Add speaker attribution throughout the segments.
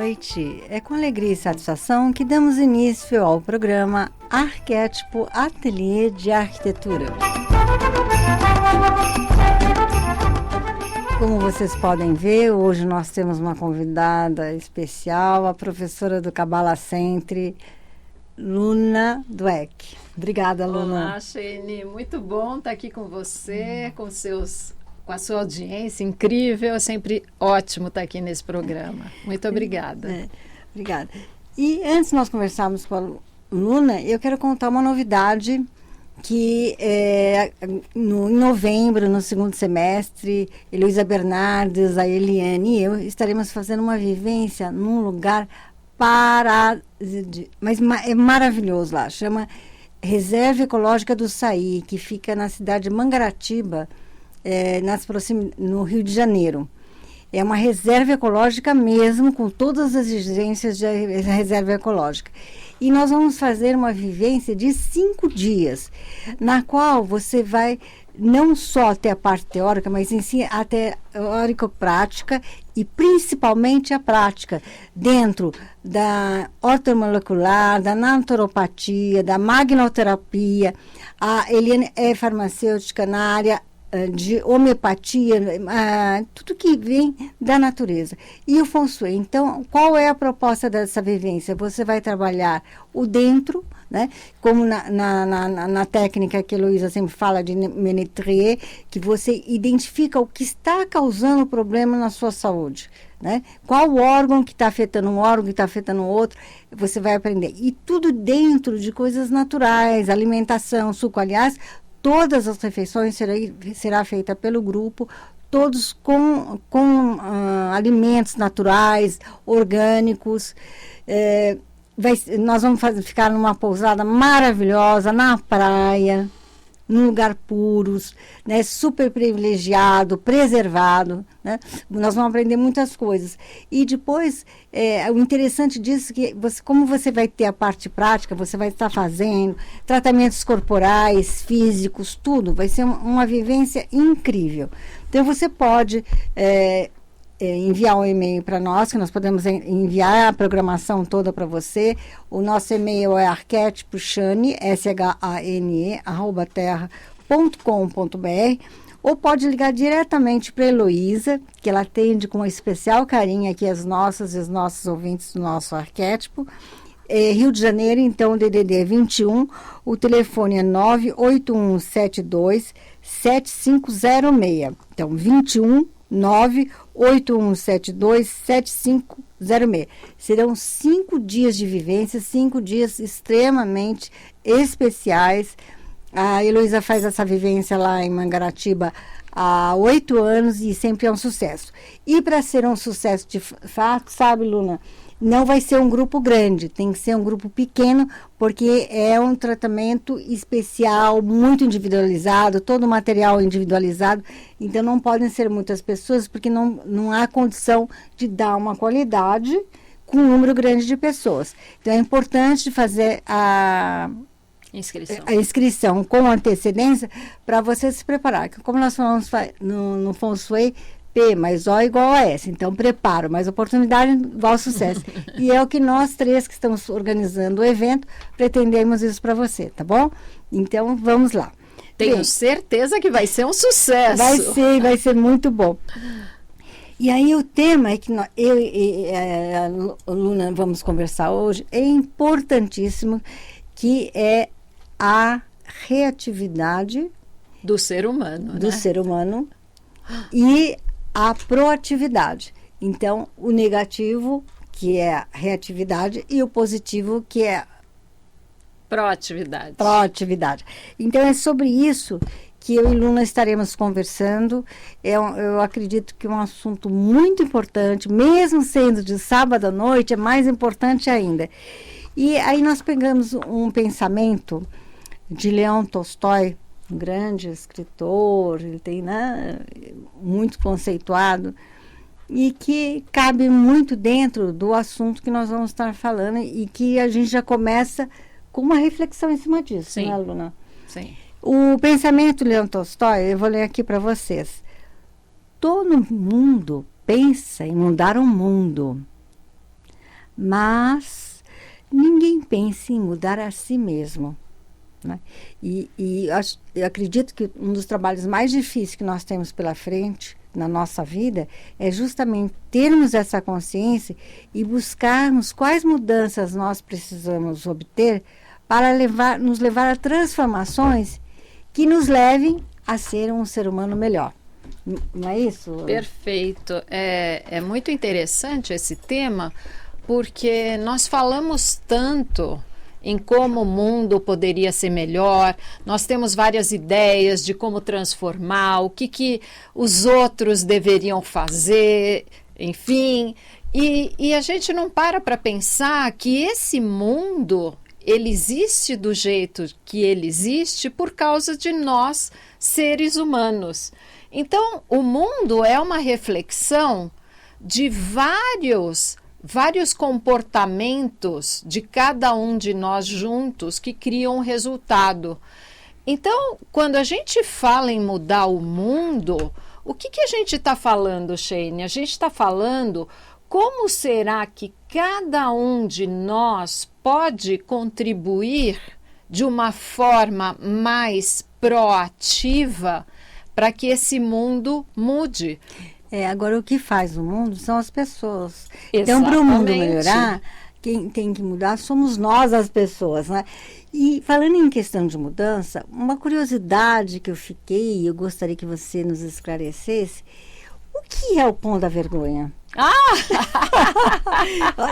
Speaker 1: noite. É com alegria e satisfação que damos início ao programa Arquétipo Ateliê de Arquitetura. Como vocês podem ver, hoje nós temos uma convidada especial, a professora do Cabala Centre, Luna Dweck. Obrigada, Luna.
Speaker 2: Olá, Shane. Muito bom estar aqui com você, com a sua audiência incrível. É sempre ótimo estar aqui nesse programa. Muito obrigada.
Speaker 1: Obrigada. E antes de nós conversarmos com a Luna, eu quero contar uma novidade que em novembro, no segundo semestre, Heloísa Bernardes, a Eliane e eu estaremos fazendo uma vivência num lugar mas é maravilhoso lá. Chama Reserva Ecológica do Saí, que fica na cidade de Mangaratiba, no Rio de Janeiro. É uma reserva ecológica mesmo, com todas as exigências de reserva ecológica. E nós vamos fazer uma vivência de 5 dias, na qual você vai não só ter a parte teórica, mas em si a teórico-prática e principalmente a prática dentro da ortomolecular, da naturopatia, da magnoterapia. A Eliane é farmacêutica na área de homeopatia, tudo que vem da natureza. E o Feng Shui. Então, qual é a proposta dessa vivência? Você vai trabalhar o dentro, né? Como na técnica que a Heloísa sempre fala de Ménetrier, que você identifica o que está causando o problema na sua saúde. Né? Qual órgão que está afetando um órgão, que está afetando o outro, você vai aprender. E tudo dentro de coisas naturais, alimentação, suco. Aliás, todas as refeições será feita pelo grupo, todos com alimentos naturais, orgânicos. Nós vamos ficar numa pousada maravilhosa, na praia, num lugar puros, né, super privilegiado, preservado. Né? Nós vamos aprender muitas coisas. E depois, o interessante disso é que, como você vai ter a parte prática, você vai estar fazendo tratamentos corporais, físicos, tudo. Vai ser uma vivência incrível. Então, você pode enviar um e-mail para nós, que nós podemos enviar a programação toda para você. O nosso e-mail é arquétiposhane, SHANE, @terra.com.br, ou pode ligar diretamente para a Heloísa, que ela atende com especial carinho aqui as nossas e os nossos ouvintes do nosso arquétipo. Rio de Janeiro, então, DDD 21, o telefone é 98172-7506. Então, 21 98172-7506. Serão 5 dias de vivência, 5 dias extremamente especiais. A Heloísa faz essa vivência lá em Mangaratiba há 8 anos e sempre é um sucesso. E para ser um sucesso de fato, sabe, Luna, não vai ser um grupo grande, tem que ser um grupo pequeno, porque é um tratamento especial, muito individualizado, todo o material individualizado, então não podem ser muitas pessoas, porque não há condição de dar uma qualidade com um número grande de pessoas. Então é importante fazer a inscrição com antecedência para você se preparar. Como nós falamos no Feng Shui, P mais O igual a S. Então, preparo, mais oportunidade igual sucesso. E é o que nós 3 que estamos organizando o evento pretendemos isso para você, tá bom? Então, vamos lá.
Speaker 2: Tenho certeza que vai ser um sucesso.
Speaker 1: Vai ser muito bom. E aí o tema é que eu e a Luna vamos conversar hoje, é importantíssimo, que é a reatividade
Speaker 2: do ser humano.
Speaker 1: Do ser humano e a proatividade. Então, o negativo, que é a reatividade, e o positivo, que é proatividade. Então, é sobre isso que eu e Luna estaremos conversando. Eu acredito que é um assunto muito importante, mesmo sendo de sábado à noite, é mais importante ainda. E aí nós pegamos um pensamento de Leão Tolstói, um grande escritor, ele tem, né, muito conceituado, e que cabe muito dentro do assunto que nós vamos estar falando, e que a gente já começa com uma reflexão em cima disso,
Speaker 2: sim,
Speaker 1: né, Luna?
Speaker 2: Sim.
Speaker 1: O pensamento de Leão Tolstói, eu vou ler aqui para vocês. Todo mundo pensa em mudar o mundo. mas ninguém pensa em mudar a si mesmo, né? Eu acredito que um dos trabalhos mais difíceis que nós temos pela frente na nossa vida é justamente termos essa consciência e buscarmos quais mudanças nós precisamos obter para nos levar a transformações que nos levem a ser um ser humano melhor. Não é isso?
Speaker 2: Perfeito. É muito interessante esse tema, porque nós falamos tanto em como o mundo poderia ser melhor, nós temos várias ideias de como transformar, o que os outros deveriam fazer, enfim, e a gente não para pensar que esse mundo, ele existe do jeito que ele existe por causa de nós, seres humanos. Então, o mundo é uma reflexão de vários comportamentos de cada um de nós juntos que criam um resultado. Então, quando a gente fala em mudar o mundo, o que a gente está falando, Sheine? A gente está falando como será que cada um de nós pode contribuir de uma forma mais proativa para que esse mundo mude.
Speaker 1: Agora, o que faz o mundo são as pessoas.
Speaker 2: Exatamente.
Speaker 1: Então, para o mundo melhorar, quem tem que mudar somos nós, as pessoas, né? E falando em questão de mudança, uma curiosidade que eu gostaria que você nos esclarecesse, o que é o pão da vergonha?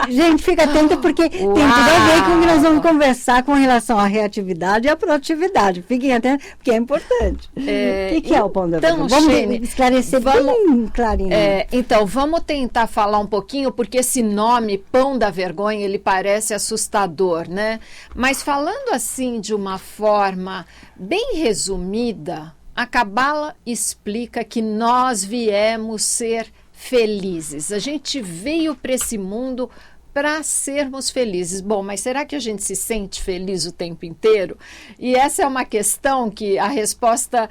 Speaker 1: Gente, fica atenta porque tem tudo a ver com o que nós vamos conversar com relação à reatividade e à proatividade. Fiquem atentos, porque é importante. O que é o pão da vergonha? Vamos esclarecer bem clarinho.
Speaker 2: Então, vamos tentar falar um pouquinho, porque esse nome, pão da vergonha, ele parece assustador, né? Mas falando assim de uma forma bem resumida, a Cabala explica que nós viemos ser felizes. A gente veio para esse mundo para sermos felizes. Bom, mas será que a gente se sente feliz o tempo inteiro? E essa é uma questão que a resposta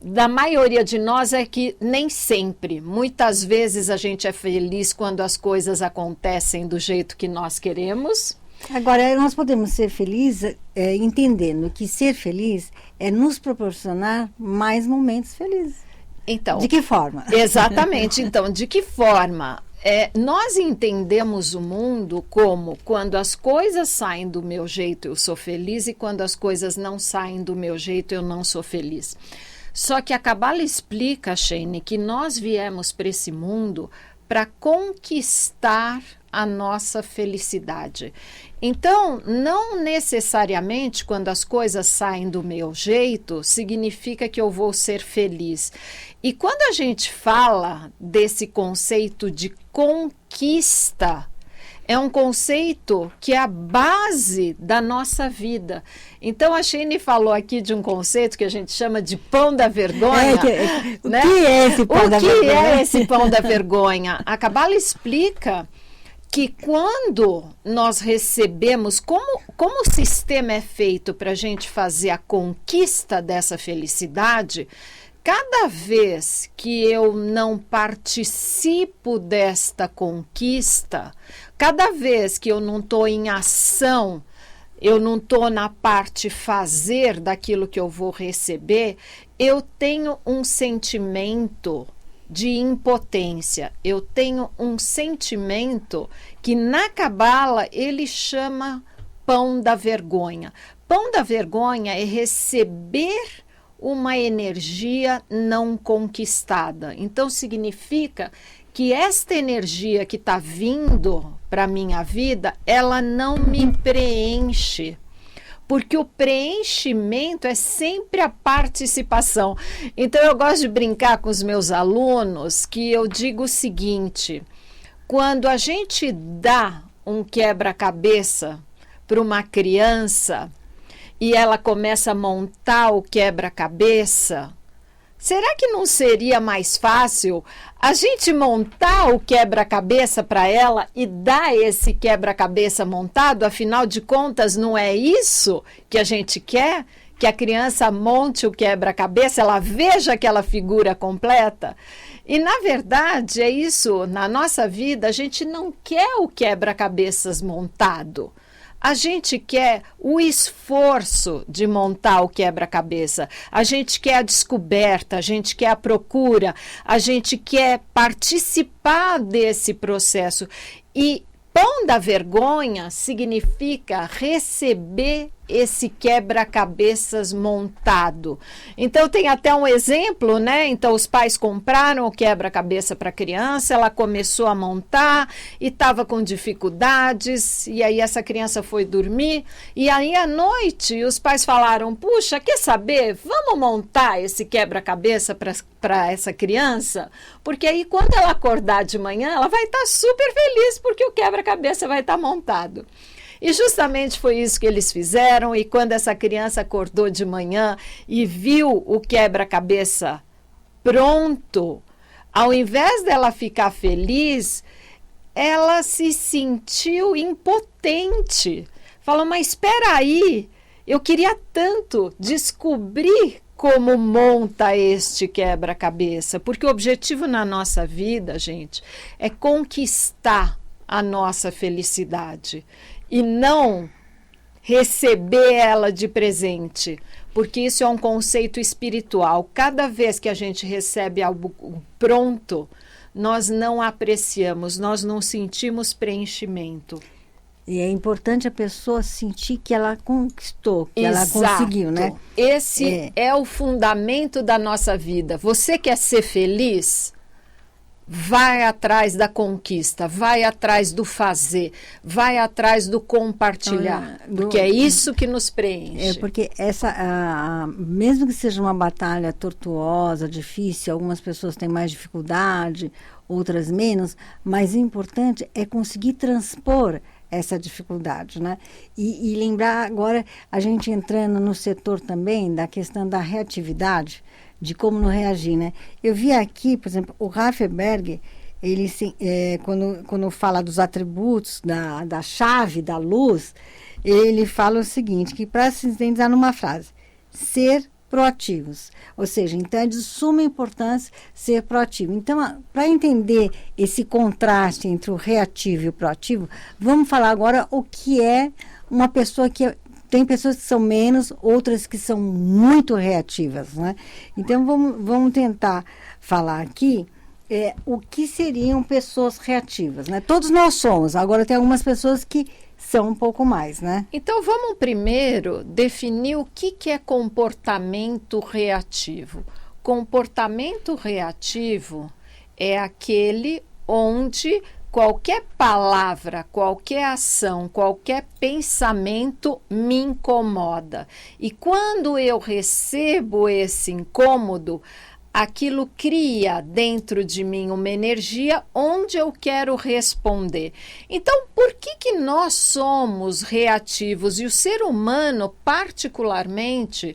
Speaker 2: da maioria de nós é que nem sempre. Muitas vezes a gente é feliz quando as coisas acontecem do jeito que nós queremos.
Speaker 1: Agora, nós podemos ser felizes entendendo que ser feliz é nos proporcionar mais momentos felizes.
Speaker 2: Então,
Speaker 1: de que forma?
Speaker 2: Exatamente. Então, de que forma? Nós entendemos o mundo como quando as coisas saem do meu jeito eu sou feliz e quando as coisas não saem do meu jeito eu não sou feliz. Só que a Cabala explica, Sheine, que nós viemos para esse mundo para conquistar a nossa felicidade. Então, não necessariamente quando as coisas saem do meu jeito, significa que eu vou ser feliz. E quando a gente fala desse conceito de conquista, é um conceito que é a base da nossa vida. Então, a Sheine falou aqui de um conceito que a gente chama de pão da vergonha.
Speaker 1: O que é esse pão da vergonha? O que
Speaker 2: é esse pão da vergonha? A Cabala explica que quando nós recebemos, como o sistema é feito para a gente fazer a conquista dessa felicidade, cada vez que eu não participo desta conquista, cada vez que eu não estou em ação, eu não estou na parte fazer daquilo que eu vou receber, eu tenho um sentimento de impotência. Eu tenho um sentimento que na Cabala ele chama pão da vergonha. Pão da vergonha é receber uma energia não conquistada. Então significa que esta energia que está vindo para a minha vida, ela não me preenche. Porque o preenchimento é sempre a participação. Então, eu gosto de brincar com os meus alunos que eu digo o seguinte: quando a gente dá um quebra-cabeça para uma criança e ela começa a montar o quebra-cabeça, será que não seria mais fácil a gente montar o quebra-cabeça para ela e dar esse quebra-cabeça montado? Afinal de contas, não é isso que a gente quer? que a criança monte o quebra-cabeça, ela veja aquela figura completa. E, na verdade, é isso, na nossa vida, a gente não quer o quebra-cabeças montado. A gente quer o esforço de montar o quebra-cabeça, a gente quer a descoberta, a gente quer a procura, a gente quer participar desse processo. E pão da vergonha significa receber esse quebra-cabeças montado. Então tem até um exemplo, né? Então os pais compraram o quebra-cabeça para a criança, ela começou a montar e estava com dificuldades, e aí essa criança foi dormir, e aí à noite os pais falaram: puxa, quer saber? Vamos montar esse quebra-cabeça para essa criança, porque aí quando ela acordar de manhã, ela vai estar super feliz porque o quebra-cabeça vai estar montado. E justamente foi isso que eles fizeram, e quando essa criança acordou de manhã e viu o quebra-cabeça pronto, ao invés dela ficar feliz, ela se sentiu impotente. Falou: mas espera aí, eu queria tanto descobrir como monta este quebra-cabeça, porque o objetivo na nossa vida, gente, é conquistar a nossa felicidade e não receber ela de presente, porque isso é um conceito espiritual. Cada vez que a gente recebe algo pronto, nós não apreciamos, nós não sentimos preenchimento.
Speaker 1: E é importante a pessoa sentir que ela conquistou, que ela conseguiu, né?
Speaker 2: Esse é o fundamento da nossa vida. Você quer ser feliz? Vai atrás da conquista, vai atrás do fazer, vai atrás do compartilhar, porque é isso que nos preenche.
Speaker 1: Porque mesmo que seja uma batalha tortuosa, difícil, algumas pessoas têm mais dificuldade, outras menos, mas o importante é conseguir transpor essa dificuldade, né? E lembrar agora, a gente entrando no setor também da questão da reatividade, de como não reagir, né? Eu vi aqui, por exemplo, o Rafferberg, ele quando fala dos atributos da chave, da luz, ele fala o seguinte, que para sintetizar numa frase: ser proativos. Ou seja, então é de suma importância ser proativo. Então, para entender esse contraste entre o reativo e o proativo, vamos falar agora o que é uma pessoa que tem pessoas que são menos, outras que são muito reativas, né? Então, vamos tentar falar aqui o que seriam pessoas reativas, né? Todos nós somos, agora tem algumas pessoas que são um pouco mais, né?
Speaker 2: Então, vamos primeiro definir o que é comportamento reativo. Comportamento reativo é aquele onde qualquer palavra, qualquer ação, qualquer pensamento me incomoda. E quando eu recebo esse incômodo, aquilo cria dentro de mim uma energia onde eu quero responder. Então, por que nós somos reativos? E o ser humano, particularmente,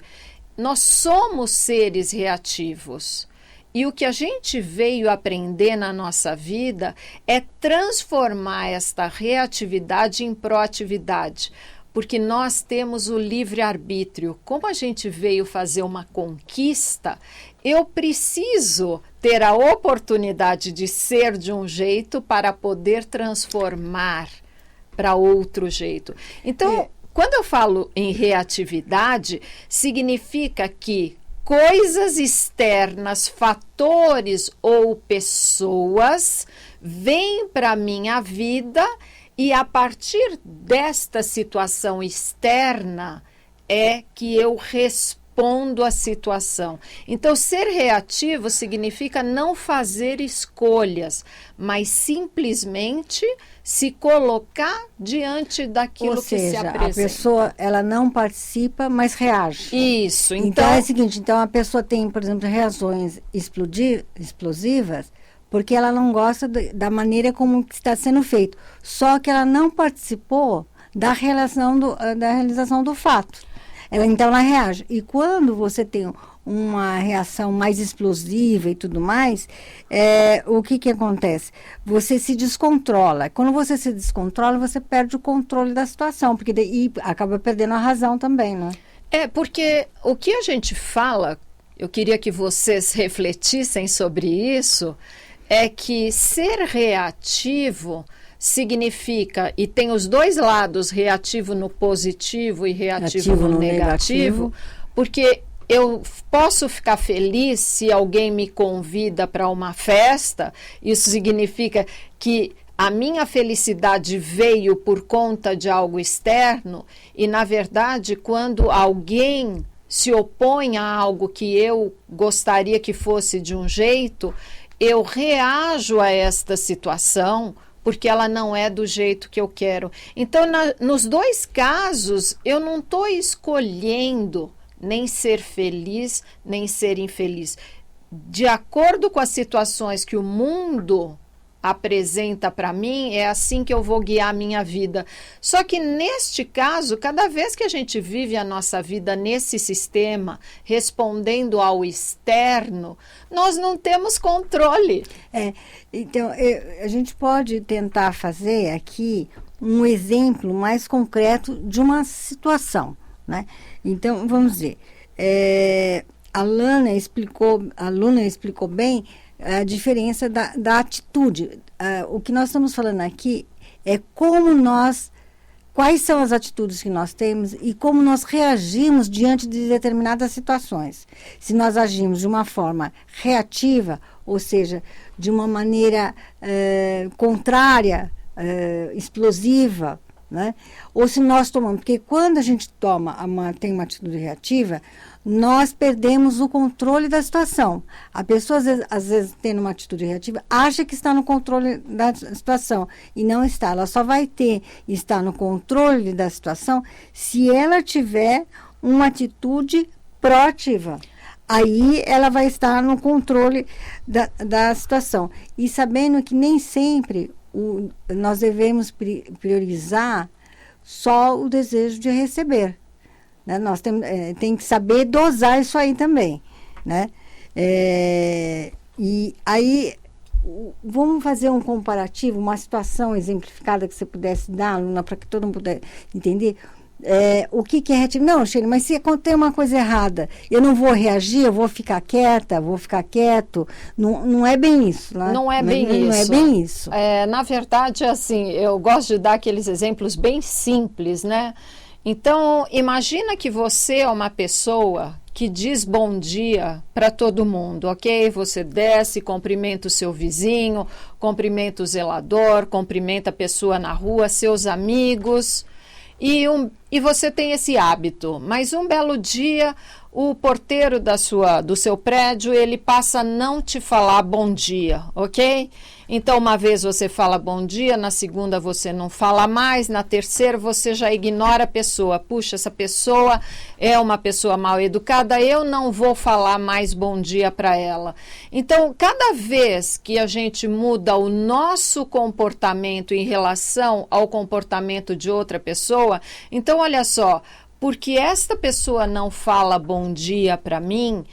Speaker 2: nós somos seres reativos. E o que a gente veio aprender na nossa vida é transformar esta reatividade em proatividade, porque nós temos o livre-arbítrio. Como a gente veio fazer uma conquista, eu preciso ter a oportunidade de ser de um jeito para poder transformar para outro jeito. Então, quando eu falo em reatividade, significa que coisas externas, fatores ou pessoas vêm para a minha vida e a partir desta situação externa é que eu respondo à situação. Então, ser reativo significa não fazer escolhas, mas simplesmente se colocar diante daquilo que se apresenta.
Speaker 1: A pessoa, ela não participa, mas reage.
Speaker 2: Isso.
Speaker 1: Então é o seguinte, então a pessoa tem, por exemplo, reações explosivas, porque ela não gosta da maneira como está sendo feito. Só que ela não participou da realização do fato. Então ela reage. E quando você tem uma reação mais explosiva e tudo mais, o que acontece? Você se descontrola. Quando você se descontrola, você perde o controle da situação, porque daí acaba perdendo a razão também, né?
Speaker 2: Porque o que a gente fala, eu queria que vocês refletissem sobre isso, é que ser reativo significa, e tem os dois lados, reativo no positivo e reativo no negativo, porque eu posso ficar feliz se alguém me convida para uma festa, isso significa que a minha felicidade veio por conta de algo externo, e na verdade, quando alguém se opõe a algo que eu gostaria que fosse de um jeito, eu reajo a esta situação porque ela não é do jeito que eu quero. Então, nos dois casos, eu não estou escolhendo nem ser feliz, nem ser infeliz. De acordo com as situações que o mundo apresenta para mim, é assim que eu vou guiar a minha vida. Só que neste caso, cada vez que a gente vive a nossa vida nesse sistema, respondendo ao externo, nós não temos controle.
Speaker 1: Então, a gente pode tentar fazer aqui um exemplo mais concreto de uma situação, né? Então, vamos dizer, a aluna explicou bem a diferença da atitude. O que nós estamos falando aqui é quais são as atitudes que nós temos e como nós reagimos diante de determinadas situações. Se nós agimos de uma forma reativa, ou seja, de uma maneira contrária, explosiva, né? Ou se nós tomamos, porque quando a gente tem uma atitude reativa, nós perdemos o controle da situação. A pessoa, às vezes, tendo uma atitude reativa, acha que está no controle da situação e não está. Ela só vai estar no controle da situação se ela tiver uma atitude proativa. Aí ela vai estar no controle da situação. E sabendo que nem sempre nós devemos priorizar só o desejo de receber. Né? Nós tem que saber dosar isso aí também. Né? E aí, vamos fazer um comparativo, uma situação exemplificada que você pudesse dar, Luna, para que todo mundo pudesse entender. O que é reativo? Não, Sheila, mas se acontecer uma coisa errada, eu não vou reagir, eu vou ficar quieta, vou ficar quieto. Não é bem isso. Né?
Speaker 2: Não é bem isso.
Speaker 1: Não é bem isso.
Speaker 2: Na verdade, assim, eu gosto de dar aqueles exemplos bem simples, né? Então, imagina que você é uma pessoa que diz bom dia para todo mundo, ok? Você desce, cumprimenta o seu vizinho, cumprimenta o zelador, cumprimenta a pessoa na rua, seus amigos, e você tem esse hábito. Mas um belo dia, o porteiro do seu prédio, ele passa a não te falar bom dia, ok? Então, uma vez você fala bom dia, na segunda você não fala mais, na terceira você já ignora a pessoa. Puxa, essa pessoa é uma pessoa mal educada, eu não vou falar mais bom dia para ela. Então, cada vez que a gente muda o nosso comportamento em relação ao comportamento de outra pessoa, então, olha só, porque esta pessoa não fala bom dia para mim,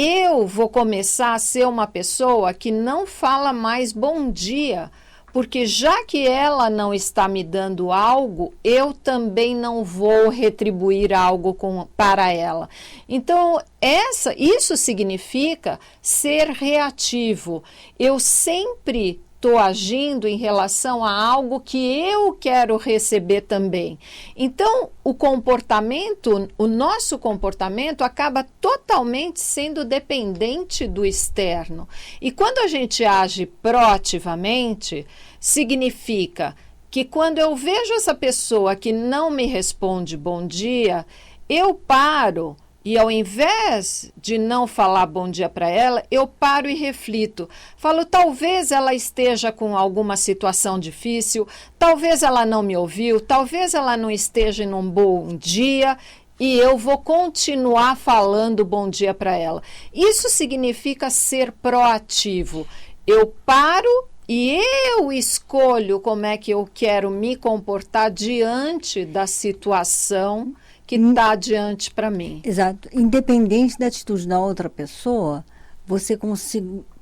Speaker 2: eu vou começar a ser uma pessoa que não fala mais bom dia, porque já que ela não está me dando algo, eu também não vou retribuir algo para ela. Então, isso significa ser reativo. Eu sempre estou agindo em relação a algo que eu quero receber também. Então, o nosso comportamento acaba totalmente sendo dependente do externo. E quando a gente age proativamente, significa que quando eu vejo essa pessoa que não me responde bom dia, eu paro. E ao invés de não falar bom dia para ela, eu paro e reflito. Falo, talvez ela esteja com alguma situação difícil, talvez ela não me ouviu, talvez ela não esteja em um bom dia e eu vou continuar falando bom dia para ela. Isso significa ser proativo. Eu paro e eu escolho como é que eu quero me comportar diante da situação que está diante para mim.
Speaker 1: Exato. Independente da atitude da outra pessoa, você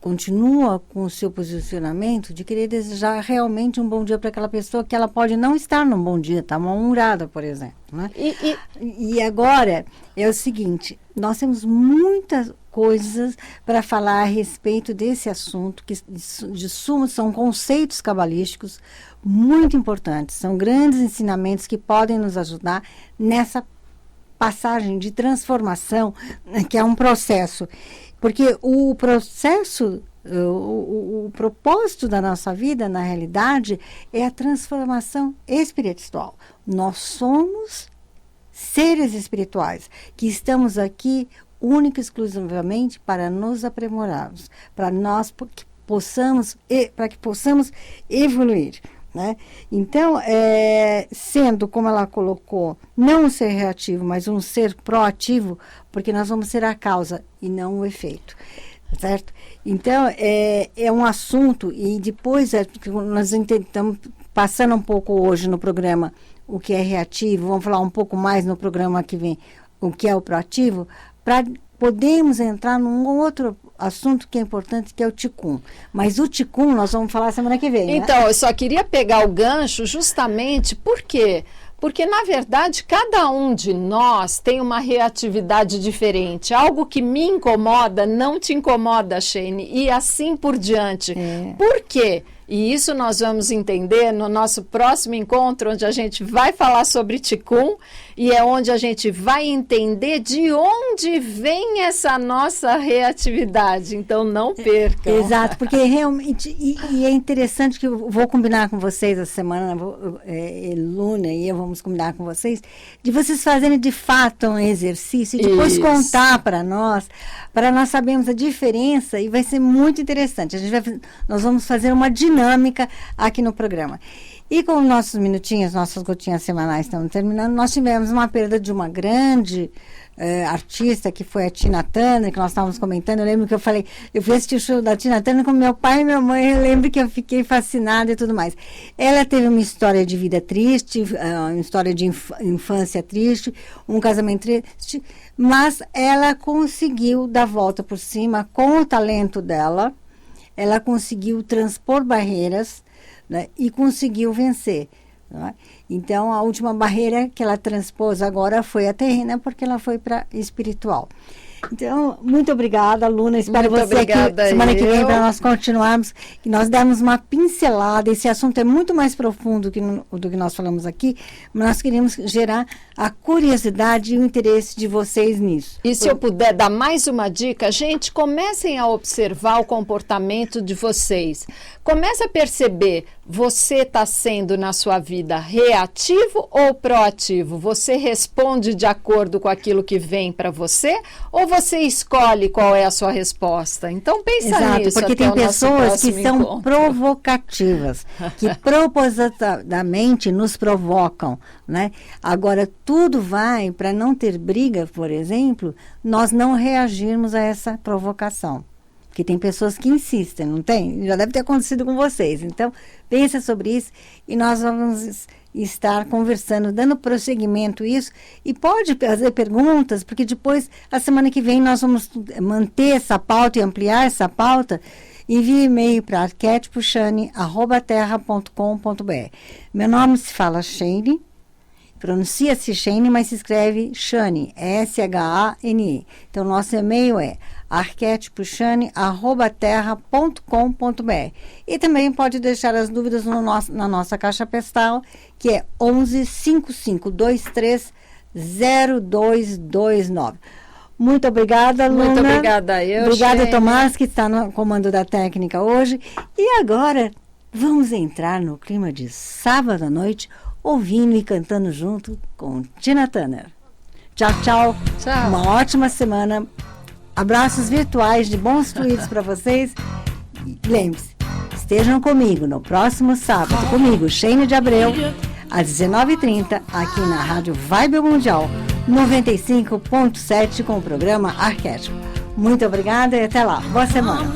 Speaker 1: continua com o seu posicionamento de querer desejar realmente um bom dia para aquela pessoa que ela pode não estar num bom dia, está mal-humorada, por exemplo. Né? E agora é o seguinte, nós temos muitas coisas para falar a respeito desse assunto, que de sumo são conceitos cabalísticos muito importantes, são grandes ensinamentos que podem nos ajudar nessa passagem de transformação, que é um processo. Porque o processo, o propósito da nossa vida, na realidade, é a transformação espiritual. Nós somos seres espirituais que estamos aqui única e exclusivamente para nos aprimorarmos, para que possamos evoluir. Né? Então, sendo, como ela colocou, não um ser reativo, mas um ser proativo, porque nós vamos ser a causa e não o efeito, certo? Então, é um assunto, e depois nós estamos passando um pouco hoje no programa o que é reativo, vamos falar um pouco mais no programa que vem o que é o proativo, para podermos entrar num outro assunto que é importante, que é o Ticum. Mas o Ticum nós vamos falar semana que vem.
Speaker 2: Então,
Speaker 1: né?
Speaker 2: Eu só queria pegar o gancho justamente por quê? Porque, na verdade, cada um de nós tem uma reatividade diferente. Algo que me incomoda não te incomoda, Shane, e assim por diante. Por quê? E isso nós vamos entender no nosso próximo encontro, onde a gente vai falar sobre Ticum, e é onde a gente vai entender de onde vem essa nossa reatividade. Então, não percam.
Speaker 1: Exato, porque realmente, e é interessante que eu vou combinar com vocês essa semana, Luna e eu vamos combinar com vocês, de vocês fazerem de fato um exercício e depois contar para nós sabermos a diferença, e vai ser muito interessante. Nós vamos fazer uma dinâmica aqui no programa. E com nossos minutinhos, nossas gotinhas semanais estão terminando, nós tivemos uma perda de uma grande artista, que foi a Tina Turner, que nós estávamos comentando. Eu lembro que eu falei, eu fui assistir o show da Tina Turner com meu pai e minha mãe, eu lembro que eu fiquei fascinada e tudo mais. Ela teve uma história de vida triste, uma história de infância triste, um casamento triste, mas ela conseguiu dar volta por cima com o talento dela, ela conseguiu transpor barreiras, né, e conseguiu vencer. Né? Então, a última barreira que ela transpôs agora foi a terrena, porque ela foi para espiritual. Então, muito obrigada, Luna. Espero muito você aqui semana que vem para nós continuarmos. E nós demos uma pincelada. Esse assunto é muito mais profundo do que nós falamos aqui, mas nós queríamos gerar a curiosidade e o interesse de vocês nisso.
Speaker 2: E se eu puder dar mais uma dica, gente, comecem a observar o comportamento de vocês. Comece a perceber, você está sendo na sua vida reativo ou proativo? Você responde de acordo com aquilo que vem para você ou você escolhe qual é a sua resposta? Então pensa nisso.
Speaker 1: Porque tem pessoas que são provocativas, que propositadamente nos provocam, né? Agora, tudo vai para não ter briga, por exemplo, nós não reagirmos a essa provocação. Porque tem pessoas que insistem, não tem? Já deve ter acontecido com vocês. Então, pensa sobre isso e nós vamos estar conversando, dando prosseguimento a isso. E pode fazer perguntas, porque depois, a semana que vem, nós vamos manter essa pauta e ampliar essa pauta. Envie e-mail para arquetiposhane@terra.com.br. Meu nome se fala Shane, pronuncia-se Shane, mas se escreve Shane, S-H-A-N-E. Então, nosso e-mail é arquetiposhane@terra.com.br. E também pode deixar as dúvidas na nossa caixa postal, que é 11 5523 0229. Muito obrigada, Luna.
Speaker 2: Muito obrigada,
Speaker 1: Obrigada, Tomás, que está no comando da técnica hoje. E agora, vamos entrar no clima de sábado à noite, ouvindo e cantando junto com Tina Turner. Tchau, tchau.
Speaker 2: Tchau.
Speaker 1: Uma ótima semana. Abraços virtuais de bons fluidos para vocês. E lembre-se, estejam comigo no próximo sábado, comigo, Shane de Abreu, às 19h30, aqui na Rádio Vibe Mundial, 95.7, com o programa Arquétipo. Muito obrigada e até lá. Boa semana.